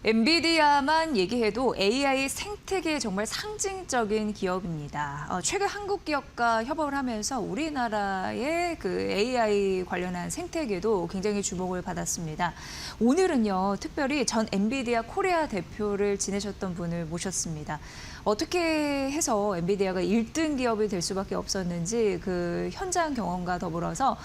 엔비디아만 얘기해도 AI 생태계의 정말 상징적인 기업입니다. 최근 한국 기업과 협업을 하면서 우리나라의 그 AI 관련한 생태계도 굉장히 주목을 받았습니다. 오늘은요, 특별히 전 엔비디아 코리아 대표를 지내셨던 분을 모셨습니다. 어떻게 해서 엔비디아가 1등 기업이 될 수밖에 없었는지 그 현장 경험과 더불어서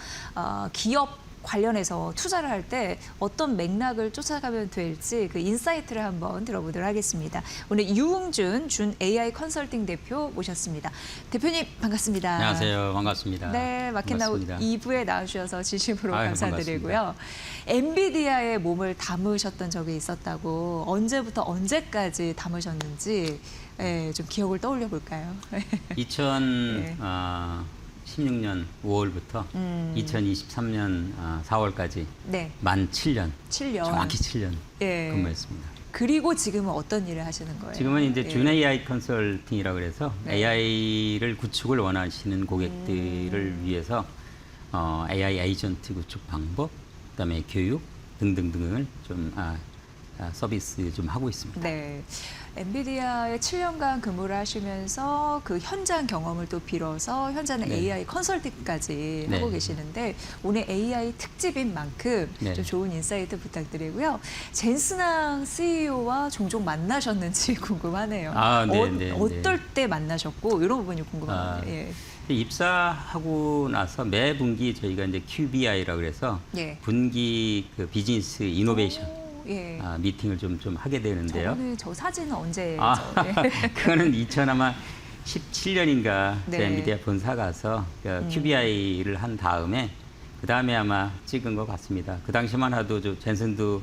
기업 관련해서 투자를 할 때 어떤 맥락을 쫓아가면 될지 그 인사이트를 한번 들어보도록 하겠습니다. 오늘 유웅준 준 AI 컨설팅 대표 모셨습니다. 대표님 반갑습니다. 안녕하세요. 반갑습니다. 네, 마켓나우 2부에 나와주셔서 진심으로 감사드리고요. 반갑습니다. 엔비디아의 몸을 담으셨던 적이 있었다고 언제부터 언제까지 담으셨는지 좀 기억을 떠올려 볼까요? 2016년 5월부터 2023년 4월까지 네. 만 7년, 7년. 정확히 7년 예. 근무했습니다. 그리고 지금은 어떤 일을 하시는 거예요? 지금은 이제 준 AI 컨설팅이라고 그래서 네. AI를 구축을 원하시는 고객들을 위해서 AI 에이전트 구축 방법, 그다음에 교육 등등등을 좀 서비스 좀 하고 있습니다. 네. 엔비디아에 7년간 근무를 하시면서 그 현장 경험을 또 빌어서 현재는 네. AI 컨설팅까지 네. 하고 계시는데 오늘 AI 특집인 만큼 네. 좀 좋은 인사이트 부탁드리고요. 젠슨왕 CEO와 종종 만나셨는지 궁금하네요. 네. 어떨 때 만나셨고 이런 부분이 궁금합니다. 예. 입사하고 나서 매 분기 저희가 이제 QBI라고 그래서 예. 분기 그 비즈니스 이노베이션 예. 미팅을 좀 하게 되는데요. 저 사진은 언제죠? 그거는 2017년인가 네. 엔비디아 본사 가서 QBI를 한 다음에 그 다음에 아마 찍은 것 같습니다. 그 당시만 해도 젠슨도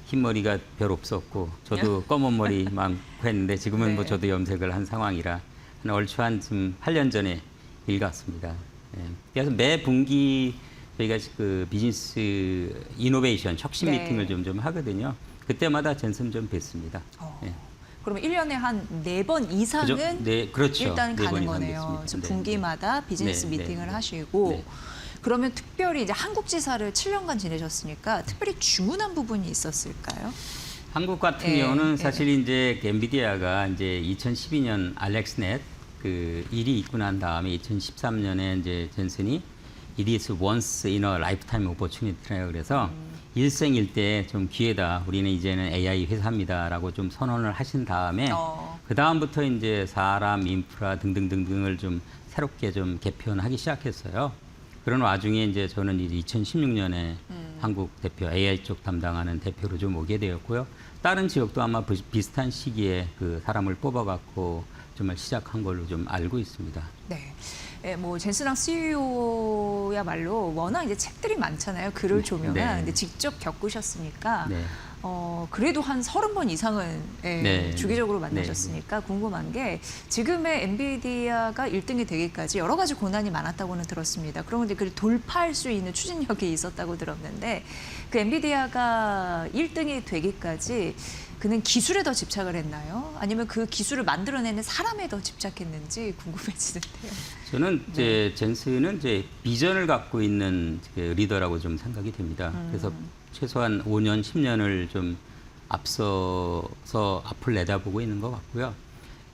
흰머리가 별 없었고 저도 검은 머리 많고 했는데 지금은 네. 뭐 저도 염색을 한 상황이라 얼추 한 8년 전에 일 같습니다. 예. 그래서 매 분기 저희가 그 비즈니스 이노베이션 혁신 네. 미팅을 좀 하거든요. 그때마다 젠슨 좀 뵀습니다. 예. 그러면 1년에 한 4번 이상은 네, 그렇죠. 일단 4번 가는 이상 거네요. 됐습니다. 그래서 네, 분기마다 비즈니스 네, 미팅을 네, 하시고 네. 그러면 특별히 이제 한국 지사를 7년간 지내셨으니까 특별히 주문한 부분이 있었을까요? 한국 같은 예, 경우는 예. 사실 이제 엔비디아가 이제 2012년 알렉스넷 그 일이 있고 난 다음에 2013년에 이제 젠슨이 It is once in a lifetime opportunity라고 그래서 일생일대 좀 기회다. 우리는 이제는 AI 회사입니다라고 좀 선언을 하신 다음에 그 다음부터 이제 사람, 인프라 등등등등을 좀 새롭게 좀 개편하기 시작했어요. 그런 와중에 이제 저는 이제 2016년에 한국 대표 AI 쪽 담당하는 대표로 좀 오게 되었고요. 다른 지역도 아마 비슷한 시기에 그 사람을 뽑아갖고 정말 시작한 걸로 좀 알고 있습니다. 네. 예, 뭐 젠슨왕 CEO야말로 워낙 이제 책들이 많잖아요. 글을 조명한. 네. 근데 직접 겪으셨으니까 네. 그래도 한 30번 이상은 네. 주기적으로 만나셨으니까 궁금한 게 지금의 엔비디아가 1등이 되기까지 여러 가지 고난이 많았다고는 들었습니다. 그런데 그걸 돌파할 수 있는 추진력이 있었다고 들었는데 그 엔비디아가 1등이 되기까지 그는 기술에 더 집착을 했나요? 아니면 그 기술을 만들어내는 사람에 더 집착했는지 궁금해지는데요. 저는 이제 젠슨은 이제 비전을 갖고 있는 그 리더라고 좀 생각이 됩니다. 그래서 최소한 5년, 10년을 좀 앞서서 앞을 내다보고 있는 것 같고요.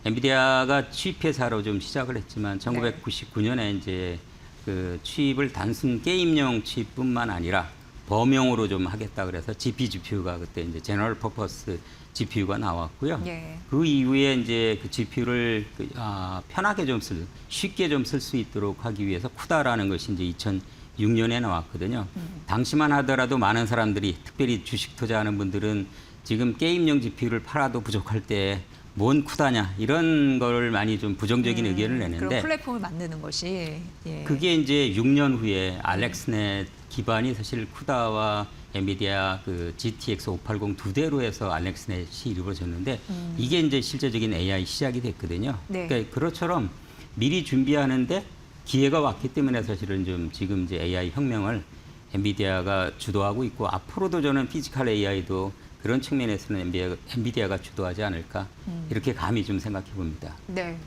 엔비디아가 취입회사로 좀 시작을 했지만 1999년에 이제 그 취입을 단순 게임용 취입뿐만 아니라 범용으로 좀 하겠다 그래서 GPU가 그때 이제 제너럴 퍼포스 GPU가 나왔고요. 예. 그 이후에 이제 그 GPU를 편하게 좀 쉽게 좀 쓸 수 있도록 하기 위해서 쿠다라는 것이 이제 2006년에 나왔거든요. 당시만 하더라도 많은 사람들이 특별히 주식 투자하는 분들은 지금 게임용 GPU를 팔아도 부족할 때 뭔 쿠다냐 이런 걸 많이 좀 부정적인 의견을 내는데 그런 플랫폼을 만드는 것이 그게 이제 6년 후에 알렉스넷 기반이 사실 쿠다와 엔비디아 그 GTX 580 두 대로 해서 알렉스넷이 이루어졌는데 이게 이제 실제적인 AI 시작이 됐거든요. 네. 그러니까 그것처럼 미리 준비하는데 기회가 왔기 때문에 사실은 좀 지금 이제 AI 혁명을 엔비디아가 주도하고 있고 앞으로도 저는 피지컬 AI도 그런 측면에서는 엔비디아가 주도하지 않을까 이렇게 감히 좀 생각해 봅니다. 네.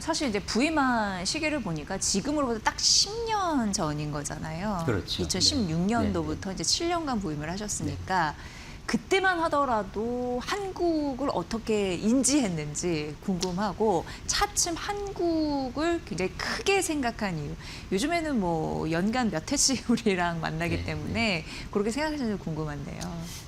사실 이제 부임한 시기를 보니까 지금으로부터 딱 10년 전인 거잖아요. 그렇죠. 2016년도부터 이제 7년간 부임을 하셨으니까 그때만 하더라도 한국을 어떻게 인지했는지 궁금하고 차츰 한국을 굉장히 크게 생각한 이유. 요즘에는 뭐 연간 몇 회씩 우리랑 만나기 네, 때문에 그렇게 생각하시는지 궁금한데요.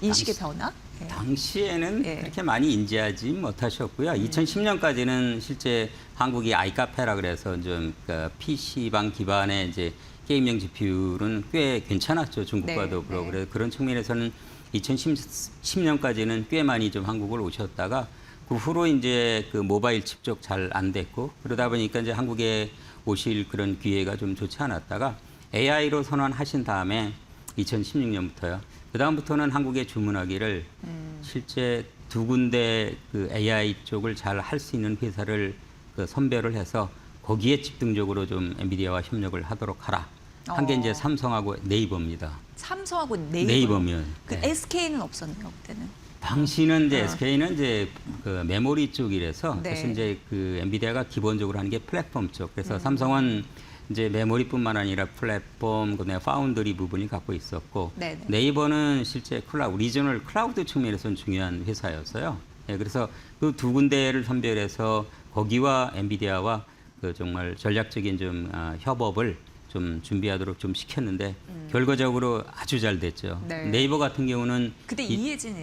인식의 변화? 네. 당시에는 예. 그렇게 많이 인지하지 못하셨고요. 2010년까지는 실제 한국이 아이카페라 그래서 좀 PC방 기반의 이제 게임용 GPU는 꽤 괜찮았죠. 중국과도 네, 그러고 네. 그래서 그런 측면에서는 2010년까지는 꽤 많이 좀 한국을 오셨다가 그 후로 이제 그 모바일 칩 쪽 잘 안 됐고 그러다 보니까 이제 한국에 오실 그런 기회가 좀 좋지 않았다가 AI로 선언하신 다음에 2016년부터요. 그 다음부터는 한국에 주문하기를 실제 두 군데 그 AI 쪽을 잘 할 수 있는 회사를 그 선별을 해서 거기에 집중적으로 좀 엔비디아와 협력을 하도록 하라. 한 게 이제 삼성하고 네이버입니다. 삼성하고 네이버. 네이버면. 그 네. SK는 없었네요, 그때는. 당시는 이제 어. SK는 이제 그 메모리 쪽이라서 네. 사실 이제 그 엔비디아가 기본적으로 하는 게 플랫폼 쪽. 음. 그래서 삼성은 이제 메모리뿐만 아니라 플랫폼, 그다음에 파운드리 부분이 갖고 있었고 네네. 네이버는 실제 리저널 클라우드 측면에서는 중요한 회사였어요. 예, 그래서 그 두 군데를 선별해서 거기와 엔비디아와 그 정말 전략적인 좀 협업을 좀 준비하도록 좀 시켰는데 결과적으로 아주 잘 됐죠. 네. 네이버 같은 경우는 그때 이혜진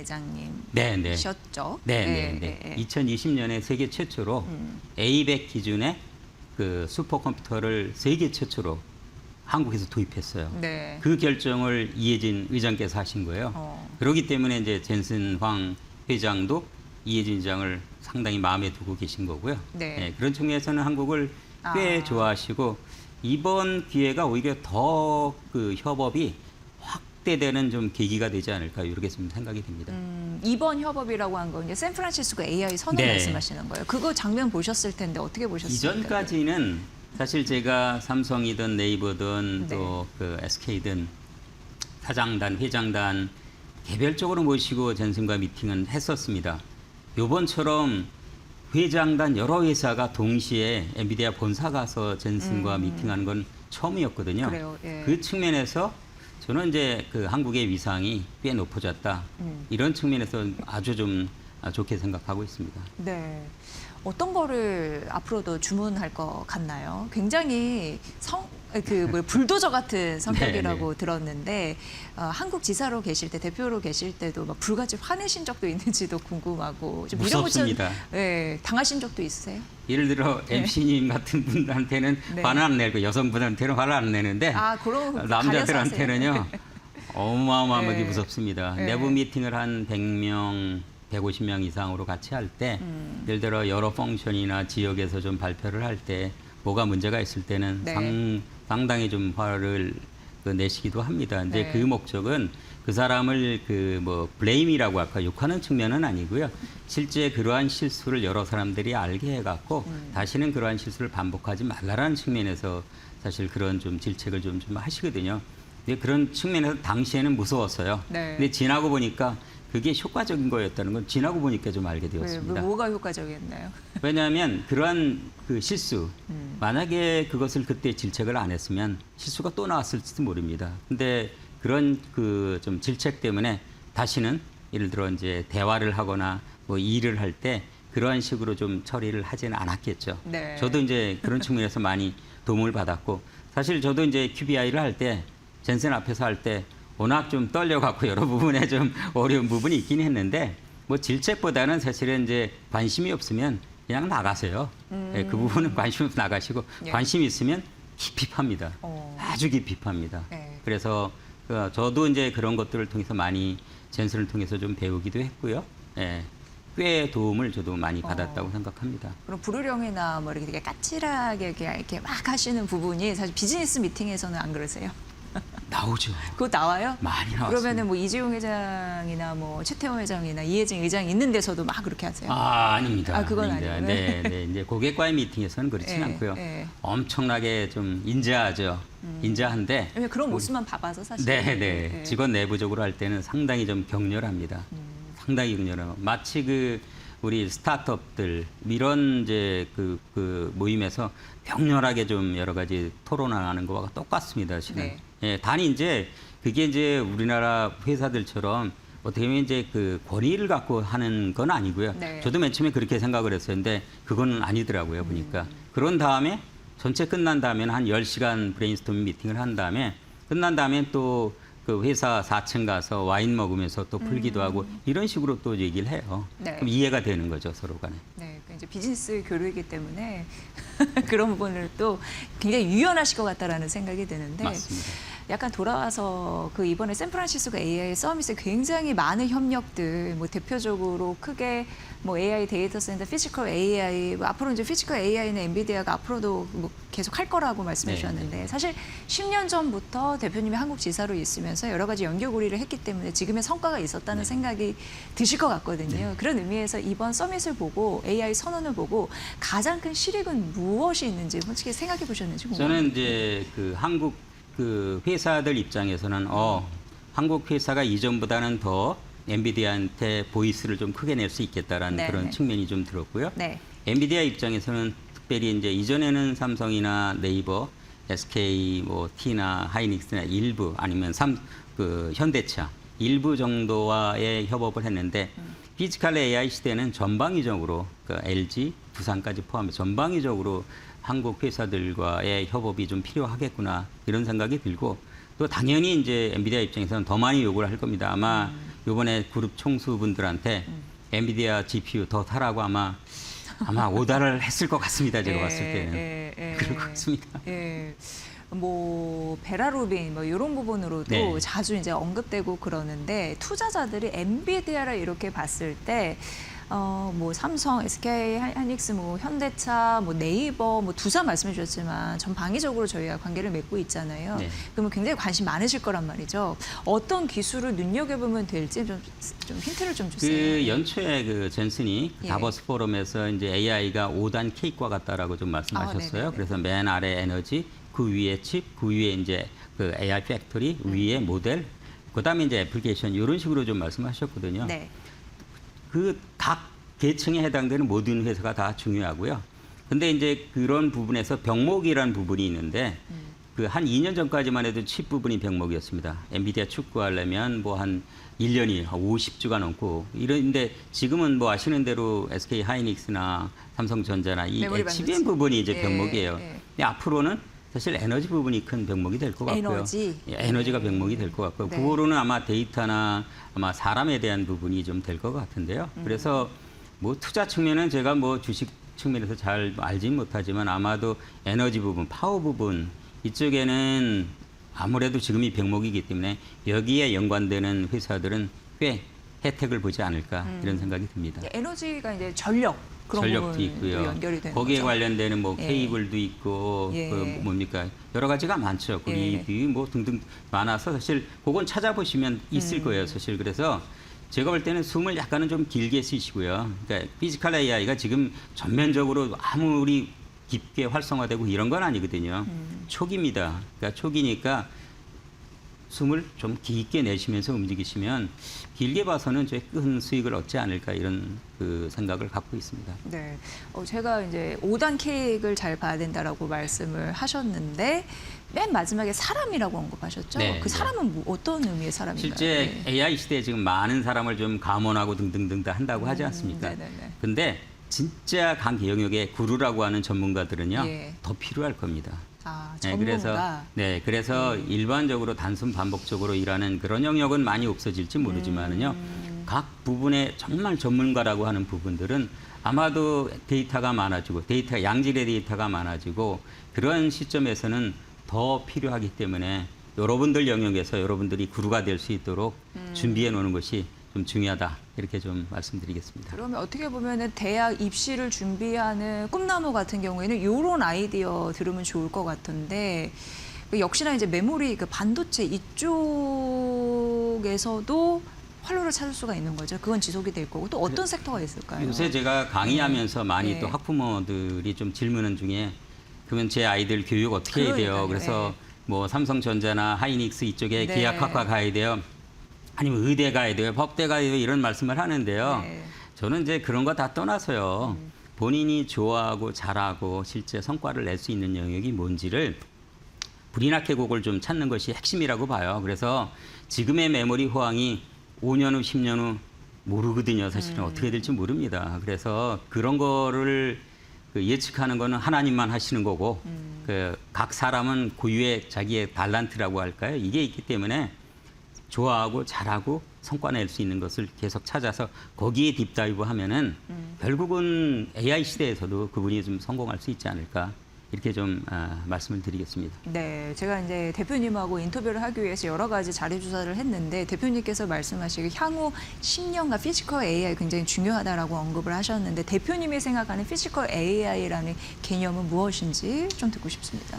회장님이셨죠? 네. 2020년에 세계 최초로 A100 기준의 그 슈퍼컴퓨터를 세계 최초로 한국에서 도입했어요. 네. 그 결정을 이혜진 의장께서 하신 거예요. 그렇기 때문에 이제 젠슨 황 회장도 이혜진 의장을 상당히 마음에 두고 계신 거고요. 네. 그런 측면에서는 한국을 꽤 좋아하시고 이번 기회가 오히려 더 그 협업이 확대되는 좀 계기가 되지 않을까 이렇게 좀 생각이 됩니다. 이번 협업이라고 한 건 이제 샌프란시스코 AI 선언 네. 말씀하시는 거예요. 그거 장면 보셨을 텐데 어떻게 보셨습니까? 이전까지는 사실 제가 삼성이든 네이버든 네. 또 그 SK든 사장단, 회장단 개별적으로 모시고 젠슨과 미팅은 했었습니다. 요번처럼 회장단 여러 회사가 동시에 엔비디아 본사 가서 젠슨과 미팅하는 건 처음이었거든요. 그래요. 예. 그 측면에서 저는 이제 그 한국의 위상이 꽤 높아졌다. 이런 측면에서 아주 좀 좋게 생각하고 있습니다. 네. 어떤 거를 앞으로도 주문할 것 같나요? 굉장히 불도저 같은 성격이라고 네, 들었는데 한국 지사로 계실 때 대표로 계실 때도 막 불같이 화내신 적도 있는지도 궁금하고 좀 무섭습니다. 네, 당하신 적도 있으세요? 예를 들어 MC님 같은 분들한테는 네. 화는 안 내고 여성분한테는 화를 안 내는데 그럼 남자들한테는요 어마어마하게 네. 무섭습니다. 네. 내부 미팅을 한 100명, 150명 이상으로 같이 할 때 예를 들어 여러 펑션이나 지역에서 좀 발표를 할 때 뭐가 문제가 있을 때는 네. 상당히 좀 화를 내시기도 합니다. 이제 네. 그 목적은 그 사람을 블레임이라고 할까 욕하는 측면은 아니고요. 실제 그러한 실수를 여러 사람들이 알게 해갖고 다시는 그러한 실수를 반복하지 말라라는 측면에서 사실 그런 좀 질책을 좀 하시거든요. 근데 그런 측면에서 당시에는 무서웠어요. 네. 근데 지나고 보니까 그게 효과적인 거였다는 건 지나고 보니까 좀 알게 되었습니다. 뭐가 효과적이었나요? 왜냐하면 그러한 그 실수, 만약에 그것을 그때 질책을 안 했으면 실수가 또 나왔을지도 모릅니다. 근데 그런 그 좀 질책 때문에 다시는 예를 들어 이제 대화를 하거나 뭐 일을 할 때 그러한 식으로 좀 처리를 하지는 않았겠죠. 네. 저도 이제 그런 측면에서 많이 도움을 받았고 사실 저도 이제 QBI를 할 때 젠슨 앞에서 할 때 워낙 좀 떨려갖고 여러 부분에 좀 어려운 부분이 있긴 했는데 뭐 질책보다는 사실은 이제 관심이 없으면 그냥 나가세요. 예, 그 부분은 관심 없어 나가시고 예. 관심이 있으면 깊이 팝니다. 아주 깊이 팝니다. 네. 그래서 저도 이제 그런 것들을 통해서 많이 젠슨을 통해서 좀 배우기도 했고요. 예, 꽤 도움을 저도 많이 받았다고 생각합니다. 그럼 불효령이나 뭐 이렇게 되게 까칠하게 이렇게 막 하시는 부분이 사실 비즈니스 미팅에서는 안 그러세요? 나오죠. 그거 나와요? 많이 나왔습니다. 그러면은 뭐 이재용 회장이나 뭐 최태원 회장이나 이혜진 의장이 있는 데서도 막 그렇게 하세요? 아닙니다. 그건 아닙니다. 아니고요. 네, 이제 고객과의 미팅에서는 그렇지는 네, 않고요. 네. 엄청나게 좀 인자하죠. 인자한데. 왜냐면 그런 모습만 봐봐서 사실. 네. 직원 내부적으로 할 때는 상당히 좀 격렬합니다. 상당히 격렬하고 마치 우리 스타트업들 이런 이제 그 모임에서 격렬하게 좀 여러 가지 토론하는 거와 똑같습니다. 실은. 네. 예, 단위 이제 그게 이제 우리나라 회사들처럼 어떻게 보면 이제 그 권위를 갖고 하는 건 아니고요. 네. 저도 맨 처음에 그렇게 생각을 했었는데 그건 아니더라고요, 보니까. 그런 다음에 전체 끝난 다음에는 한 10시간 브레인스토밍 미팅을 한 다음에 끝난 다음에 또 그 회사 4층 가서 와인 먹으면서 또 풀기도 하고 이런 식으로 또 얘기를 해요. 네. 그럼 이해가 되는 거죠, 서로 간에. 네, 그 이제 비즈니스 교류이기 때문에 그런 부분을 또 굉장히 유연하실 것 같다라는 생각이 드는데 맞습니다. 약간 돌아와서 그 이번에 샌프란시스코 AI 서밋에 굉장히 많은 협력들, 뭐 대표적으로 크게 뭐 AI 데이터 센터, 피지컬 AI, 뭐 앞으로 이제 피지컬 AI는 엔비디아가 앞으로도 뭐 계속 할 거라고 말씀해 네, 주셨는데 사실 10년 전부터 대표님이 한국 지사로 있으면서 여러 가지 연결고리를 했기 때문에 지금의 성과가 있었다는 생각이 드실 것 같거든요. 그런 의미에서 이번 서밋을 보고 AI 선언을 보고 가장 큰 실익은 무엇이 있는지 솔직히 생각해 보셨는지 궁금합니다. 저는 이제 그 한국 그 회사들 입장에서는 한국 회사가 이전보다는 더 엔비디아한테 보이스를 좀 크게 낼 수 있겠다라는 네, 그런 네. 측면이 좀 들었고요. 네. 엔비디아 입장에서는 특별히 이제 이전에는 삼성이나 네이버, SK, 뭐 T나 하이닉스나 일부 아니면 그 현대차 일부 정도와의 협업을 했는데 피지컬 AI 시대는 전방위적으로 그 LG, 두산까지 포함해 전방위적으로 한국 회사들과의 협업이 좀 필요하겠구나 이런 생각이 들고 또 당연히 이제 엔비디아 입장에서는 더 많이 요구를 할 겁니다. 아마 이번에 그룹 총수분들한테 엔비디아 GPU 더 타라고 아마 오달을 했을 것 같습니다. 제가 봤을 때는 그럴 것 같습니다. 예. 뭐 베라루빈 뭐 이런 부분으로도 네. 자주 이제 언급되고 그러는데 투자자들이 엔비디아를 이렇게 봤을 때 뭐 삼성, SK, 하이닉스, 뭐 현대차, 뭐 네이버, 뭐 두산 말씀해 주셨지만 전 방위적으로 저희가 관계를 맺고 있잖아요. 네. 그러면 굉장히 관심 많으실 거란 말이죠. 어떤 기술을 눈여겨보면 될지 좀 힌트를 좀 주세요. 그 연초에 그 젠슨이 예. 다보스 포럼에서 이제 AI가 5단 케이크와 같다라고 좀 말씀하셨어요. 네네네. 그래서 맨 아래 에너지, 그 위에 칩, 그 위에 이제 그 AI 팩토리, 위에 모델, 그다음에 이제 애플리케이션 이런 식으로 좀 말씀하셨거든요. 네. 그 각 계층에 해당되는 모든 회사가 다 중요하고요. 근데 이제 그런 부분에서 병목이라는 부분이 있는데 그 한 2년 전까지만 해도 칩 부분이 병목이었습니다. 엔비디아 축구하려면 뭐 한 1년이 50주가 넘고 이런데 지금은 뭐 아시는 대로 SK 하이닉스나 삼성전자나 이 메모리 HBM 반도체. 부분이 이제 예, 병목이에요. 예. 근데 앞으로는 사실 에너지 부분이 큰 병목이 될 것 같고요. 에너지? 예, 에너지가 병목이 될 것 같고요. 네. 그거로는 아마 데이터나 아마 사람에 대한 부분이 좀 될 것 같은데요. 그래서 뭐 투자 측면은 제가 뭐 주식 측면에서 잘 알지는 못하지만 아마도 에너지 부분, 파워 부분 이쪽에는 아무래도 지금이 병목이기 때문에 여기에 연관되는 회사들은 꽤 혜택을 보지 않을까 이런 생각이 듭니다. 에너지가 이제 전력 그런 전력도 부분도 있고요. 연결이 되는 거기에 거죠. 관련되는 뭐 예. 케이블도 있고 예. 그 뭡니까 여러 가지가 많죠. 예. 그리비 뭐 등등 많아서 사실 그건 찾아보시면 있을 거예요. 사실 그래서 제가 볼 때는 숨을 약간은 좀 길게 쉬시고요. 그러니까 피지컬 AI가 지금 전면적으로 아무리 깊게 활성화되고 이런 건 아니거든요. 초기입니다. 그러니까 초기니까 숨을 좀 깊게 내쉬면서 움직이시면 길게 봐서는 큰 수익을 얻지 않을까 이런 그 생각을 갖고 있습니다. 네, 제가 이제 5단 케이크를 잘 봐야 된다라고 말씀을 하셨는데 맨 마지막에 사람이라고 언급하셨죠? 네, 그 사람은 뭐 어떤 의미의 사람인가요? 실제 네. AI 시대에 지금 많은 사람을 좀 감원하고 등등등 한다고 하지 않습니까? 네네네. 근데 진짜 강 영역의 구루라고 하는 전문가들은요 예. 더 필요할 겁니다. 아, 네, 전문가. 그래서 일반적으로 단순 반복적으로 일하는 그런 영역은 많이 없어질지 모르지만은요. 각 부분에 정말 전문가라고 하는 부분들은 아마도 데이터가 많아지고 양질의 데이터가 많아지고 그런 시점에서는 더 필요하기 때문에 여러분들 영역에서 여러분들이 구루가 될 수 있도록 준비해 놓는 것이 좀 중요하다 이렇게 좀 말씀드리겠습니다. 그러면 어떻게 보면은 대학 입시를 준비하는 꿈나무 같은 경우에는 이런 아이디어 들으면 좋을 것 같은데 그 역시나 이제 메모리 그 반도체 이쪽에서도 활로를 찾을 수가 있는 거죠. 그건 지속이 될 거고 또 어떤 섹터가 있을까요? 요새 제가 강의하면서 많이 네. 또 학부모들이 좀 질문하는 중에 그러면 제 아이들 교육 어떻게 해야 돼요? 그러니까요. 그래서 뭐 삼성전자나 하이닉스 이쪽에 네. 기약학과 가야 돼요? 아니면 의대 가야 돼요? 법대 가야 돼요? 이런 말씀을 하는데요. 네. 저는 이제 그런 거 다 떠나서요. 본인이 좋아하고 잘하고 실제 성과를 낼 수 있는 영역이 뭔지를 불이나케 곡을 좀 찾는 것이 핵심이라고 봐요. 그래서 지금의 메모리 호황이 5년 후, 10년 후 모르거든요. 사실은 어떻게 될지 모릅니다. 그래서 그런 거를 그 예측하는 거는 하나님만 하시는 거고 그 각 사람은 고유의 자기의 달란트라고 할까요? 이게 있기 때문에 좋아하고 잘하고 성과 낼 수 있는 것을 계속 찾아서 거기에 딥다이브 하면은 결국은 AI 시대에서도 그분이 좀 성공할 수 있지 않을까 이렇게 좀 말씀을 드리겠습니다. 네, 제가 이제 대표님하고 인터뷰를 하기 위해서 여러 가지 자료 조사를 했는데 대표님께서 말씀하시기 향후 10년간 피지컬 AI 굉장히 중요하다라고 언급을 하셨는데 대표님이 생각하는 피지컬 AI라는 개념은 무엇인지 좀 듣고 싶습니다.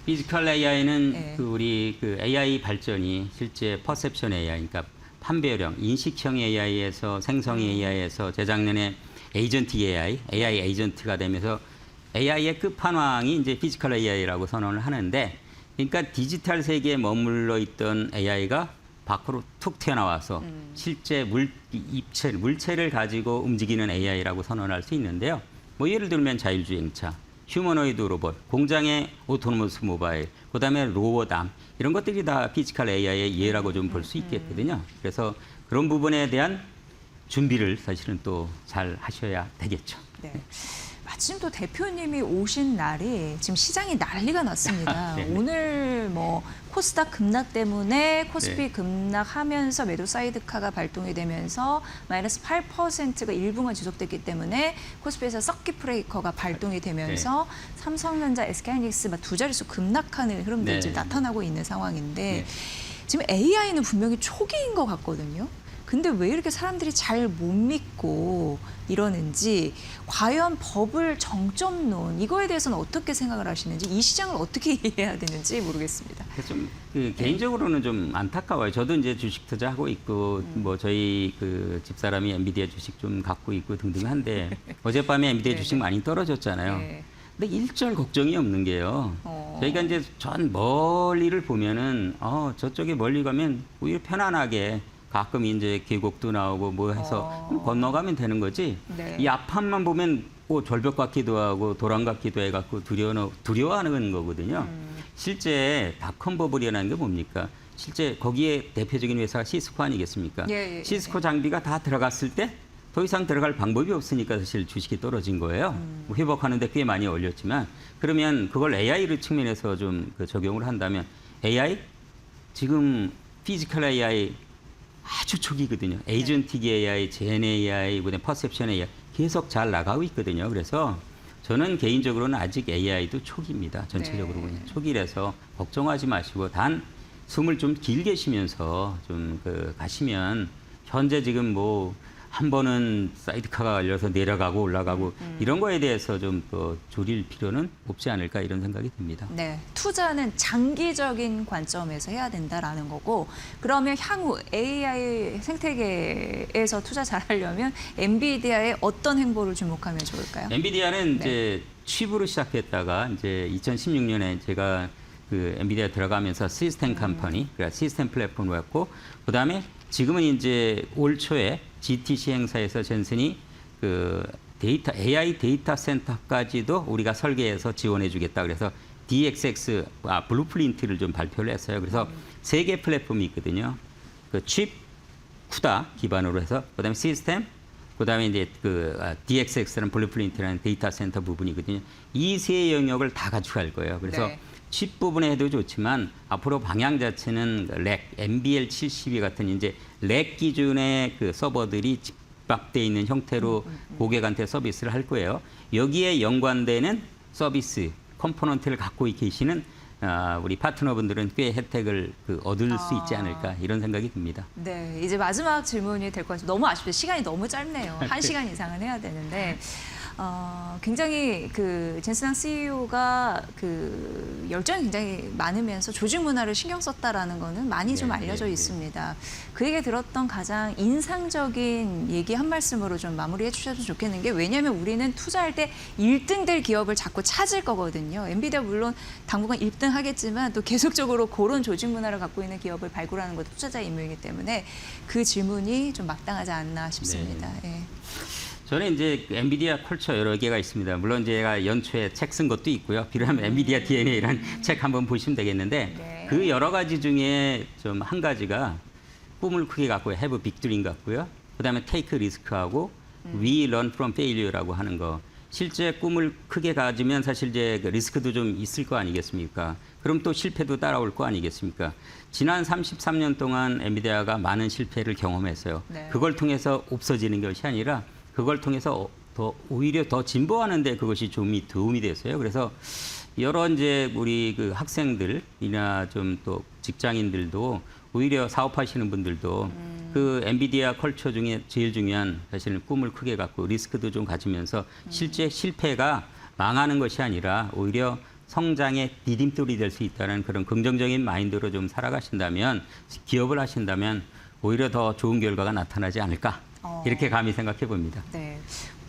피지컬 AI는 네. 우리 그 AI 발전이 실제 퍼셉션 AI, 그러니까 판별형, 인식형 AI에서 생성 AI에서 재작년에 에이전트 AI 에이전트가 되면서 AI의 끝판왕이 이제 피지컬 AI라고 선언을 하는데, 그러니까 디지털 세계에 머물러 있던 AI가 밖으로 툭 튀어나와서 실제 물체를 가지고 움직이는 AI라고 선언할 수 있는데요. 뭐 예를 들면 자율주행차, 휴머노이드 로봇, 공장의 오토노머스 모바일, 그다음에 로봇암 이런 것들이 다 피지컬 AI의 예라고 좀 볼 수 있겠거든요. 그래서 그런 부분에 대한 준비를 사실은 또 잘 하셔야 되겠죠. 네. 마침 또 대표님이 오신 날이 지금 시장이 난리가 났습니다. 네. 오늘 뭐 코스닥 급락 때문에 코스피 네. 급락하면서 매도 사이드카가 발동이 되면서 마이너스 8%가 일부만 지속됐기 때문에 코스피에서 서킷 브레이커가 발동이 되면서 삼성전자, SK하이닉스 막 두 자릿수 급락하는 흐름들이 네. 지금 나타나고 있는 상황인데 네. 지금 AI는 분명히 초기인 것 같거든요. 근데 왜 이렇게 사람들이 잘 못 믿고 이러는지, 과연 버블 정점론 이거에 대해서는 어떻게 생각을 하시는지, 이 시장을 어떻게 이해해야 되는지 모르겠습니다. 좀 개인적으로는 좀 안타까워요. 저도 이제 주식 투자하고 있고 뭐 저희 그 집사람이 엔비디아 주식 좀 갖고 있고 등등한데 어젯밤에 엔비디아 네. 주식 많이 떨어졌잖아요. 네. 근데 일절 걱정이 없는 게요. 저희가 이제 전 멀리를 보면은 저쪽에 멀리 가면 오히려 편안하게 가끔 이제 계곡도 나오고 뭐 해서 건너가면 되는 거지. 네. 이 앞판만 보면 절벽 같기도 하고 도랑 같기도 해갖고 두려워하는 거거든요. 실제 닷컴 버블이라는 게 뭡니까? 실제 거기에 대표적인 회사가 시스코 아니겠습니까? 예, 예, 시스코 장비가 다 들어갔을 때 더 이상 들어갈 방법이 없으니까 사실 주식이 떨어진 거예요. 뭐 회복하는데 꽤 많이 올렸지만, 그러면 그걸 AI를 측면에서 좀 적용을 한다면 AI 지금 피지컬 AI 아주 초기거든요. 에이전틱 AI, 젠 AI, 그다음에 퍼셉션 AI 계속 잘 나가고 있거든요. 그래서 저는 개인적으로는 아직 AI도 초기입니다. 전체적으로 네. 보면 초기라서 걱정하지 마시고 단 숨을 좀 길게 쉬면서 좀 가시면 현재 지금 뭐 한 번은 사이드카가 걸려서 내려가고 올라가고 이런 거에 대해서 좀 더 줄일 필요는 없지 않을까 이런 생각이 듭니다. 네, 투자는 장기적인 관점에서 해야 된다라는 거고, 그러면 향후 AI 생태계에서 투자 잘하려면 엔비디아의 어떤 행보를 주목하면 좋을까요? 엔비디아는 이제 칩으로 시작했다가 이제 2016년에 제가 그 엔비디아 들어가면서 시스템 컴퍼니, 그러니까 시스템 플랫폼이었고, 그다음에 지금은 이제 올 초에 GTC 행사에서 젠슨이 그 AI 데이터 센터까지도 우리가 설계해서 지원해 주겠다. 그래서 DXX 블루프린트를 좀 발표를 했어요. 그래서 세 개 플랫폼이 있거든요. 그 칩, 쿠다 기반으로 해서 그다음에 시스템, 그다음에 이제 DXX라는 블루프린트라는 데이터 센터 부분이거든요. 이 세 영역을 다 가져갈 거예요. 그래서 네. 칩 부분에 해도 좋지만 앞으로 방향 자체는 렉, NBL72 같은 이제 렉 기준의 그 서버들이 집합되어 있는 형태로 고객한테 서비스를 할 거예요. 여기에 연관되는 서비스 컴포넌트를 갖고 계시는 우리 파트너분들은 꽤 혜택을 얻을 수 있지 않을까 이런 생각이 듭니다. 네, 이제 마지막 질문이 될 것 같아요. 너무 아쉽죠. 시간이 너무 짧네요. 1시간 이상은 해야 되는데. 굉장히 젠슨항 CEO가 열정이 굉장히 많으면서 조직 문화를 신경 썼다라는 거는 많이 좀 알려져 있습니다. 그에게 들었던 가장 인상적인 얘기 한 말씀으로 좀 마무리해 주셔도 좋겠는 게, 왜냐하면 우리는 투자할 때 1등 될 기업을 자꾸 찾을 거거든요. 엔비디아 물론 당분간 1등 하겠지만 또 계속적으로 그런 조직 문화를 갖고 있는 기업을 발굴하는 것도 투자자의 임무이기 때문에 그 질문이 좀 마땅하지 않나 싶습니다. 예. 저는 이제 엔비디아 컬처 여러 개가 있습니다. 물론 제가 연초에 책 쓴 것도 있고요. 필요하면 엔비디아 DNA라는 책 한번 보시면 되겠는데, 네. 그 여러 가지 중에 좀 한 가지가 꿈을 크게 갖고 have big dream 같고요. 그다음에 take risk하고 we learn from failure라고 하는 거. 실제 꿈을 크게 가지면 사실 이제 그 리스크도 좀 있을 거 아니겠습니까? 그럼 또 실패도 따라올 거 아니겠습니까? 지난 33년 동안 엔비디아가 많은 실패를 경험했어요. 네. 그걸 통해서 없어지는 것이 아니라 그걸 통해서 오히려 더 진보하는 데 그것이 좀 도움이 됐어요. 그래서 여러 이제 우리 그 학생들이나 좀 또 직장인들도 오히려 사업하시는 분들도 그 엔비디아 컬처 중에 제일 중요한 사실은 꿈을 크게 갖고 리스크도 좀 가지면서 실제 실패가 망하는 것이 아니라 오히려 성장의 디딤돌이 될 수 있다는 그런 긍정적인 마인드로 좀 살아가신다면 기업을 하신다면 오히려 더 좋은 결과가 나타나지 않을까 이렇게 감히 생각해 봅니다. 네.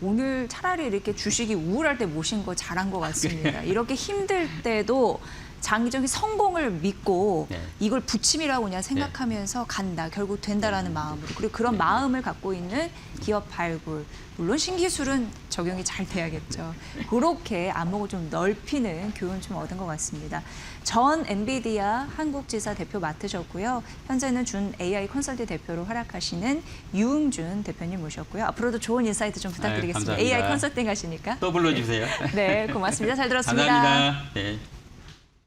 오늘 차라리 이렇게 주식이 우울할 때 모신 거 잘한 것 같습니다. 이렇게 힘들 때도 장기적인 성공을 믿고 네. 이걸 부침이라고 그냥 생각하면서 간다. 결국 된다라는 마음으로. 그리고 그런 마음을 갖고 있는 기업 발굴. 물론 신기술은 적용이 잘 돼야겠죠. 그렇게 안목을 좀 넓히는 교훈 좀 얻은 것 같습니다. 전 엔비디아 한국지사 대표 맡으셨고요. 현재는 준 AI 컨설팅 대표로 활약하시는 유응준 대표님 모셨고요. 앞으로도 좋은 인사이트 좀 부탁드리겠습니다. 감사합니다. AI 컨설팅 하시니까. 또 불러주세요. 네, 고맙습니다. 잘 들었습니다. 감사합니다. 네.